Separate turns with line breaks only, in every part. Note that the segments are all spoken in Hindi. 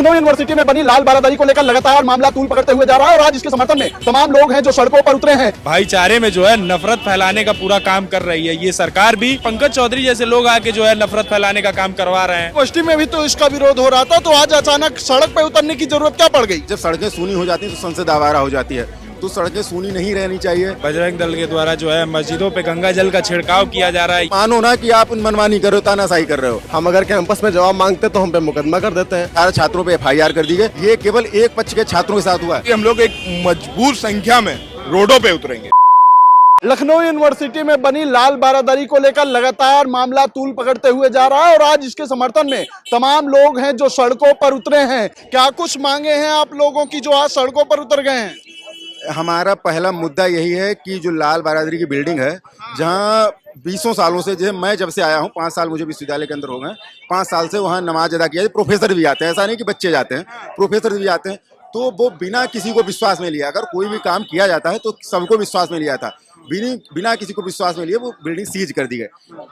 लखनऊ यूनिवर्सिटी में बनी लाल बारादरी को लेकर लगातार मामला तूल पकड़ते हुए जा रहा है और आज इसके समर्थन में तमाम लोग हैं जो सड़कों पर उतरे हैं।
भाईचारे में जो है नफरत फैलाने का पूरा काम कर रही है ये सरकार भी। पंकज चौधरी जैसे लोग आके जो है नफरत फैलाने का काम करवा रहे हैं।
यूनिवर्सिटी में भी तो इसका विरोध हो रहा था, तो आज अचानक सड़क पर उतरने की जरूरत क्या पड़ गई?
जब सड़कें सूनी हो जाती हैं तो संसद आवारा हो जाती है, तो सड़कें सूनी नहीं रहनी चाहिए।
बजरंग दल के द्वारा जो है मस्जिदों पे गंगा जल का छिड़काव किया जा रहा है।
मानो ना कि आप मनमानी कर रहे हो, तानाशाही कर रहे हो।
हम अगर कैंपस में जवाब मांगते तो हम पे मुकदमा कर देते हैं।
सारे छात्रों पे FIR कर दी गई। ये केवल एक पक्ष के छात्रों के साथ हुआ है।
हम लोग एक मजबूर संख्या में रोडों पे उतरेंगे।
लखनऊ यूनिवर्सिटी में बनी लाल बारादरी को लेकर लगातार मामला तूल पकड़ते हुए जा रहा है और आज इसके समर्थन में तमाम लोग हैं जो सड़कों पर उतरे हैं। क्या कुछ मांगे हैं आप लोगों की जो आज सड़कों पर उतर गए हैं?
हमारा पहला मुद्दा यही है कि जो लाल बारादरी की बिल्डिंग है, जहाँ 20 सालों से जो मैं जब से आया हूँ, 5 साल मुझे विश्वविद्यालय के अंदर हो गए, 5 साल से वहाँ नमाज अदा किया। प्रोफेसर भी आते हैं, ऐसा नहीं कि बच्चे जाते हैं, प्रोफेसर भी आते हैं। तो वो बिना किसी को विश्वास में लिया, अगर कोई भी काम किया जाता है तो सबको विश्वास में लिया था। बिना किसी को विश्वास में लिए वो बिल्डिंग सीज कर दी गई।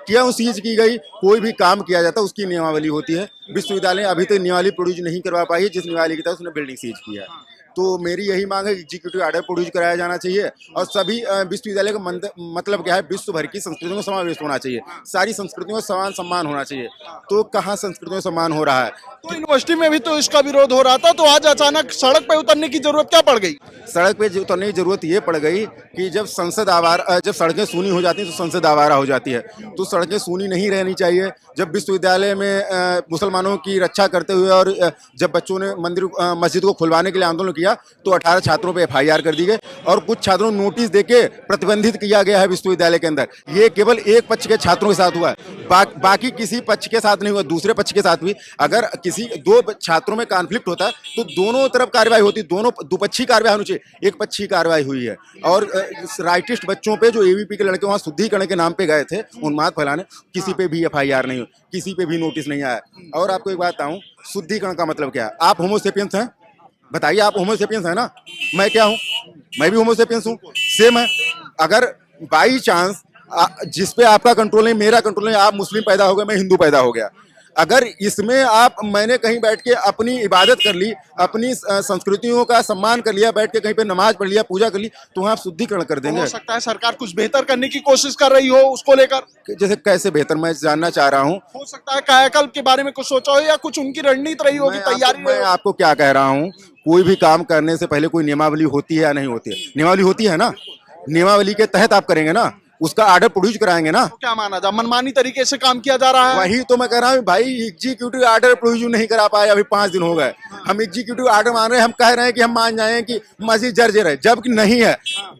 क्यों सीज की गई? कोई भी काम किया जाता है उसकी नियमावली होती है। विश्वविद्यालय अभी तक नियमावली प्रोड्यूस नहीं करवा पाई है, जिस नियमावली के तहत उसने बिल्डिंग सीज किया है। तो मेरी यही मांग है, एग्जीक्यूटिव ऑर्डर प्रोड्यूस कराया जाना चाहिए और सभी विश्वविद्यालय का मतलब क्या है, विश्व भर की संस्कृतियों का समावेश होना चाहिए। सारी संस्कृतियों का समान सम्मान होना चाहिए। तो कहाँ संस्कृतियों का सम्मान हो रहा है?
तो यूनिवर्सिटी में भी तो इसका विरोध हो रहा था, तो आज अचानक सड़क पर उतरने की जरूरत क्या पड़ गई?
सड़क पे उतरने की जरूरत ये पड़ गई कि जब जब सड़कें सूनी हो जाती हैं तो संसद आवारा हो जाती है। तो सड़कें सूनी नहीं रहनी चाहिए। जब विश्वविद्यालय में मुसलमानों की रक्षा करते हुए और जब बच्चों ने मस्जिद को खुलवाने के लिए आंदोलन किया तो 18 छात्रों पे FIR कर दी गई और कुछ छात्रों को नोटिस देके प्रतिबंधित किया गया है विश्वविद्यालय के अंदर। ये केवल एक पक्ष के छात्रों के साथ हुआ है, बाकी किसी पक्ष के साथ नहीं हुआ। दूसरे पक्ष के साथ भी अगर किसी दो छात्रों में कॉन्फ्लिक्ट होता है तो दोनों तरफ कार्रवाई होती, दोनों दुपक्षीय कार्रवाई होनी चाहिए। एक पक्षीय कार्रवाई हुई है और राइटिस्ट बच्चों पे जो AVP के लड़के वहाँ शुद्धिकरण के नाम पे गए थे उन्माद फैलाने, किसी पे भी FIR नहीं हुई, किसी पे भी नोटिस नहीं आया। और आपको एक बात बताऊं, शुद्धिकरण का मतलब क्या है? आप होमोसेपियंस हैं? बताइए, आप होमोसेपियंस है ना? मैं क्या हूँ? मैं भी होमोसेपियंस हूँ, सेम है। अगर बाई चांस जिस पे आपका कंट्रोल नहीं, मेरा कंट्रोल नहीं, आप मुस्लिम पैदा हो गए, मैं हिंदू पैदा हो गया, अगर इसमें मैंने कहीं बैठ के अपनी इबादत कर ली, अपनी संस्कृतियों का सम्मान कर लिया, बैठ के कहीं पे नमाज पढ़ लिया, पूजा कर ली, तो वहाँ आप शुद्धिकरण कर देंगे।
हो सकता है सरकार कुछ बेहतर करने की कोशिश कर रही हो उसको लेकर।
जैसे कैसे बेहतर, मैं जानना चाह रहा हूँ।
हो सकता है कायाकल्प के बारे में कुछ सोचा हो या कुछ उनकी रणनीति रही होगी, तैयारी।
मैं आपको क्या कह रहा हूँ, कोई भी काम करने से पहले कोई नियमावली होती है या नहीं होती है? नियमावली होती है ना, नियमावली के तहत आप करेंगे ना, उसका ऑर्डर प्रोड्यूस कराएंगे ना।
तो क्या माना जा, मनमानी तरीके से काम किया जा रहा है?
वही तो मैं कह रहा हूँ भाई, एग्जीक्यूटिव ऑर्डर प्रोड्यूस नहीं करा पाए, अभी 5 दिन हो गए। हम एग्जीक्यूटिव ऑर्डर मान रहे हैं, हम कह रहे हैं कि हम मान जाएं कि मस्जिद जर्जर है, जबकि नहीं है।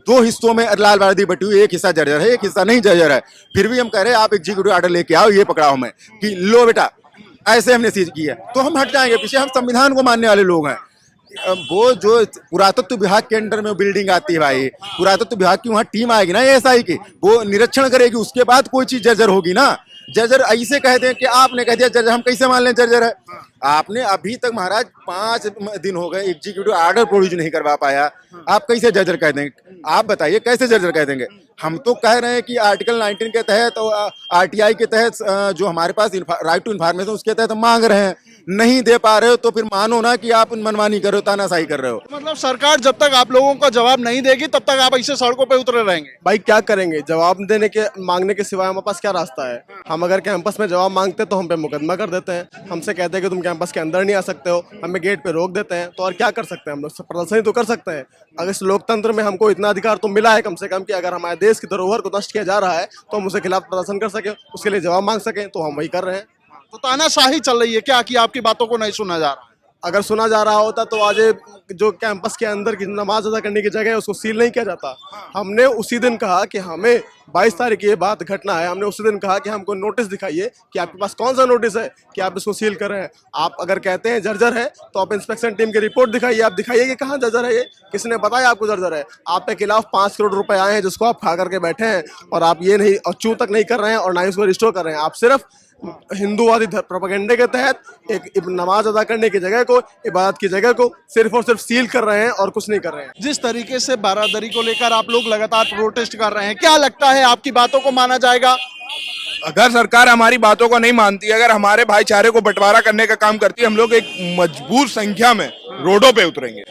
2 हिस्सों में लाल बारादरी बटी हुई, एक हिस्सा जर्जर है, एक हिस्सा नहीं जर्जर है। फिर भी हम कह रहे हैं आप एग्जीक्यूटिव ऑर्डर लेके आओ, ये पकड़ाओ हमें कि लो बेटा ऐसे हमने सीज की है, तो हम हट जाएंगे पीछे। हम संविधान को मानने वाले लोग हैं। वो जो पुरातत्व विभाग के अंडर में बिल्डिंग आती है भाई, पुरातत्व विभाग की वहाँ टीम आएगी ना SI की, वो निरीक्षण करेगी, उसके बाद कोई चीज जर्जर होगी ना। जर्जर ऐसे कह दें कि आपने कह दिया जर्जर, हम कैसे मान लें जर्जर है? आपने अभी तक महाराज 5 दिन हो गए एग्जीक्यूटिव ऑर्डर प्रोड्यूस नहीं करवा पाया, आप कैसे जर्जर कह देंगे? आप बताइए कैसे जर्जर कह देंगे? हम तो कह रहे हैं कि आर्टिकल 19 के तहत और RTI के तहत जो हमारे पास राइट टू इन्फॉर्मेशन, उसके तहत हम मांग रहे हैं, नहीं दे पा रहे हो तो फिर मानो ना कि आप मनमानी कर रहे हो, तानाशाही कर रहे हो।
मतलब सरकार जब तक आप लोगों का जवाब नहीं देगी तब तक आप ऐसे सड़कों पे उतरे रहेंगे?
भाई क्या करेंगे, जवाब देने के मांगने के सिवाय हमारे पास क्या रास्ता है? हम अगर कैंपस में जवाब मांगते तो हम पे मुकदमा कर देते हैं, हमसे कहते हैं कि तुम कैंपस के अंदर नहीं आ सकते हो, हमें गेट पे रोक देते हैं। तो और क्या कर सकते हैं? हम लोग प्रदर्शन ही तो कर सकते हैं। अगर इस लोकतंत्र में हमको इतना अधिकार तो मिला है कम से कम कि अगर हमारे देश की धरोहर को नष्ट किया जा रहा है तो हम उसके खिलाफ प्रदर्शन कर सके, उसके लिए जवाब मांग सकें, तो हम वही कर रहे हैं।
तो तानाशाही चल रही है क्या कि आपकी बातों को नहीं सुना जा रहा?
अगर सुना जा रहा होता तो आज जो कैंपस के अंदर की नमाज अदा करने की जगह है उसको सील नहीं किया जाता। हमने उसी दिन कहा कि हमें 22 तारीख की ये बात घटना है, हमने उसी दिन कहा कि हमको नोटिस दिखाइए कि आपके पास कौन सा नोटिस है कि आप इसको सील कर रहे हैं। आप अगर कहते हैं जर्जर है तो आप इंस्पेक्शन टीम की रिपोर्ट दिखाइए, आप दिखाइए कि कहाँ जर्जर है, ये किसने बताया आपको जर्जर है। आपके खिलाफ 5 करोड़ रुपए आए हैं जिसको आप खा करके बैठे हैं और आप ये नहीं और चू तक नहीं कर रहे हैं और ना ही उसको रिस्टोर कर रहे हैं। आप सिर्फ हिंदूवादी प्रोपेगेंडे के तहत एक नमाज अदा करने की जगह को, इबादत की जगह को सिर्फ और सिर्फ सील कर रहे हैं और कुछ नहीं कर रहे हैं।
जिस तरीके से बारादरी को लेकर आप लोग लगातार प्रोटेस्ट कर रहे हैं, क्या लगता है आपकी बातों को माना जाएगा?
अगर सरकार हमारी बातों को नहीं मानती, अगर हमारे भाईचारे को बंटवारा करने का काम करती है, हम लोग एक मजबूर संख्या में रोडों पे उतरेंगे।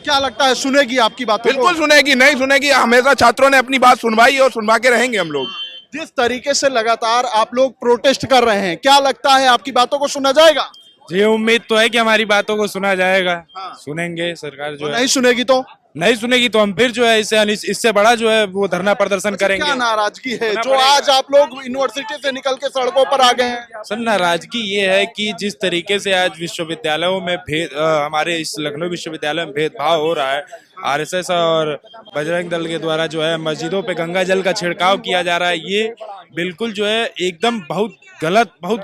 क्या लगता है सुनेगी आपकी बातों को?
बिल्कुल सुनेगी, नहीं सुनेगी। हमेशा छात्रों ने अपनी बात सुनवाई और सुनवा के रहेंगे हम लोग।
जिस तरीके से लगातार आप लोग प्रोटेस्ट कर रहे हैं, क्या लगता है आपकी बातों को सुना जाएगा?
जी उम्मीद तो है कि हमारी बातों को सुना जाएगा। सुनेंगे सरकार जो है,
नहीं सुनेगी तो
नहीं सुनेगी तो हम फिर जो है इससे बड़ा जो है वो धरना प्रदर्शन करेंगे।
क्या नाराजगी है जो आज आप लोग यूनिवर्सिटी से निकल के सड़कों पर आ गए हैं?
सर नाराजगी ये है कि जिस तरीके से आज विश्वविद्यालयों में हमारे इस लखनऊ विश्वविद्यालय में भेदभाव हो रहा है, आरएसएस और बजरंग दल के द्वारा जो है मस्जिदों पे गंगा जल का छिड़काव किया जा रहा है, ये बिल्कुल जो है एकदम बहुत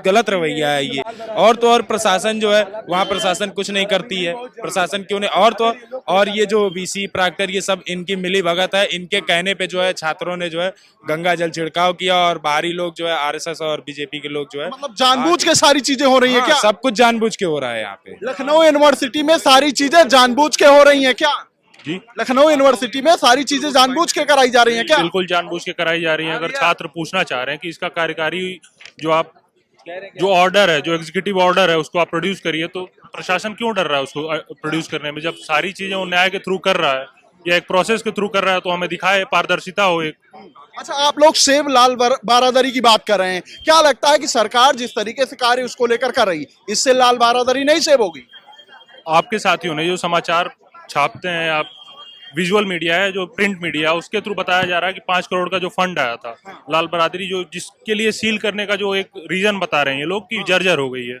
गलत रवैया है ये। और तो और प्रशासन जो है वहाँ प्रशासन कुछ नहीं करती है, प्रशासन क्यों नहीं। और तो और ये जो वीसी प्राक्टर ये सब इनकी मिली भगत है, इनके कहने पे जो है छात्रों ने जो है गंगा जल छिड़काव किया और बाहरी लोग जो है आरएसएस और बीजेपी के लोग जो है
मतलब जानबूझ के सारी चीजें हो रही है क्या?
सब कुछ जानबूझ के हो रहा है यहाँ पे।
लखनऊ यूनिवर्सिटी में सारी चीजें जानबूझ के हो रही हैं क्या?
जी
लखनऊ यूनिवर्सिटी में सारी चीजें जानबूझ के कराई जा रही हैं क्या?
बिल्कुल जानबूझ के कराई जा रही है। अगर छात्र पूछना चाह रहे हैं कि इसका कार्यकारी जो ऑर्डर है, जो एग्जीक्यूटिव ऑर्डर है, उसको आप प्रोड्यूस करिए, तो प्रशासन क्यों डर रहा है उसको प्रोड्यूस करने में? जब सारी चीजें वो न्याय के थ्रू कर रहा है या एक प्रोसेस के थ्रू कर रहा है तो हमें दिखाए, पारदर्शिता हो एक।
अच्छा, आप लोग सेव लाल बारादरी की बात कर रहे हैं, क्या लगता है कि सरकार जिस तरीके से कार्य उसको लेकर कर रही है, इससे लाल बारादरी नहीं सेव होगी?
आपके साथियों ने जो समाचार छापते हैं, आप विजुअल मीडिया है, जो प्रिंट मीडिया है, उसके थ्रू बताया जा रहा है कि 5 करोड़ का जो फंड आया था लाल बरादरी, जो जिसके लिए सील करने का जो एक रीजन बता रहे हैं ये लोग कि जर्जर हो गई है,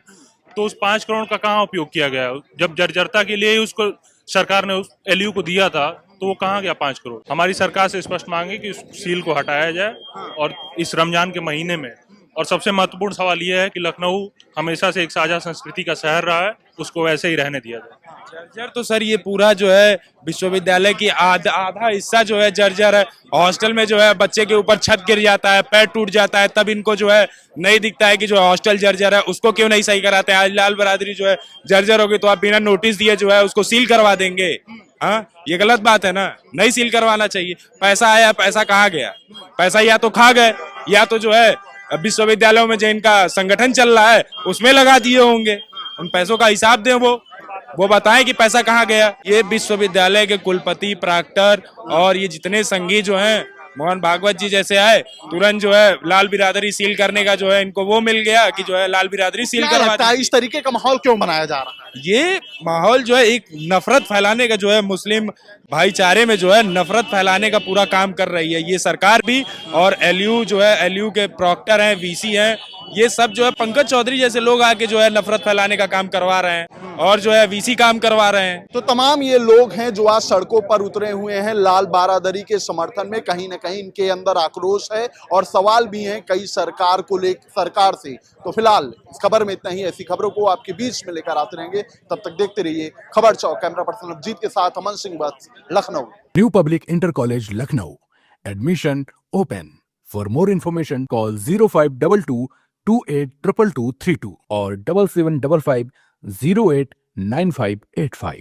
तो उस 5 करोड़ का कहाँ उपयोग किया गया? जब जर्जरता के लिए ही उसको सरकार ने उस एलयू को दिया था तो वो कहाँ गया 5 करोड़? हमारी सरकार से स्पष्ट मांगे कि उस सील को हटाया जाए और इस रमजान के महीने में। और सबसे महत्वपूर्ण सवाल ये है कि लखनऊ हमेशा से एक साझा संस्कृति का शहर रहा है, उसको वैसे ही रहने दिया जाए।
जर्जर तो सर ये पूरा जो है विश्वविद्यालय की आधा हिस्सा जो है जर्जर है। हॉस्टल में जो है बच्चे के ऊपर छत गिर जाता है, पैर टूट जाता है, तब इनको जो है नहीं दिखता है कि जो हॉस्टल जर्जर है उसको क्यों नहीं सही कराते हैं। आज लाल बरादरी जो है जर्जर होगी तो आप बिना नोटिस दिए जो है उसको सील करवा देंगे? हाँ, ये गलत बात है ना, नहीं सील करवाना चाहिए। पैसा आया, पैसा कहाँ गया? पैसा या तो खा गए या तो जो है विश्वविद्यालयों में जो इनका संगठन चल रहा है उसमें लगा दिए होंगे। उन पैसों का हिसाब दें, वो बताएं कि पैसा कहाँ गया। ये विश्वविद्यालय के कुलपति, प्राक्टर और ये जितने संघी जो हैं, मोहन भागवत जी जैसे आए, तुरंत जो है लाल बिरादरी सील करने का जो है इनको वो मिल गया कि जो है लाल बिरादरी सील करवा दी।
इस तरीके का माहौल क्यों बनाया जा रहा है?
ये माहौल जो है एक नफरत फैलाने का जो है, मुस्लिम भाईचारे में जो है नफरत फैलाने का पूरा काम कर रही है ये सरकार भी। और एलयू जो है, एलयू के प्रॉक्टर हैं, वीसी हैं, ये सब जो है पंकज चौधरी जैसे लोग आके जो है नफरत फैलाने का काम करवा रहे हैं और जो है वीसी काम करवा रहे हैं।
तो तमाम ये लोग हैं जो आज सड़कों पर उतरे हुए हैं लाल बारादरी के समर्थन में। कहीं ना कहीं इनके अंदर आक्रोश है और सवाल भी हैं कई सरकार से। तो फिलहाल इस खबर में इतना ही। ऐसी खबरों को आपके बीच में लेकर आते रहेंगे, तब तक देखते रहिए खबर चौक। कैमरा पर्सन अभिजीत के साथ अमन सिंह बस, Lucknow.
New public inter college Lucknow, admission open. For more information call 0522 282232 और 7755 089585।